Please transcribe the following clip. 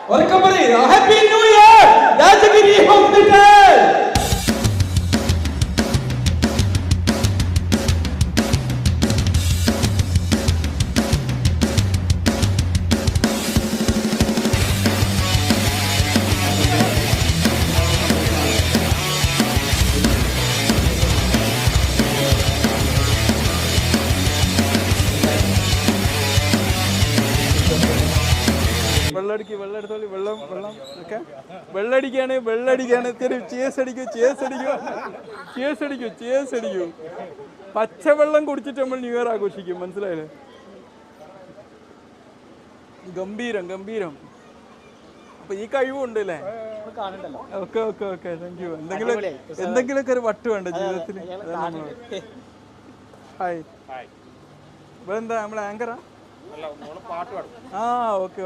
Welcome, Happy New Year, Rajagiri Hospital. വെള്ളടിക്ക് വെള്ളം വെള്ളം വെള്ളം ഒക്കെ വെള്ളടിക്കാണ് ചേസ് അടിക്കൂ പച്ചവെള്ളം കുടിച്ചിട്ട് നമ്മൾ ന്യൂ ഇയർ ആഘോഷിക്കും, മനസ്സിലായില്ലേ? ഗംഭീരം. അപ്പൊ ഈ കഴിവുണ്ട് അല്ലേ? Okay thank you. എന്തെങ്കിലുമൊക്കെ ഒരു വട്ട് വേണ്ട ജീവിതത്തിൽ. ഹായ്, ഇവിടെ എന്താ നമ്മളെ ആങ്കറാ? ഓക്കെ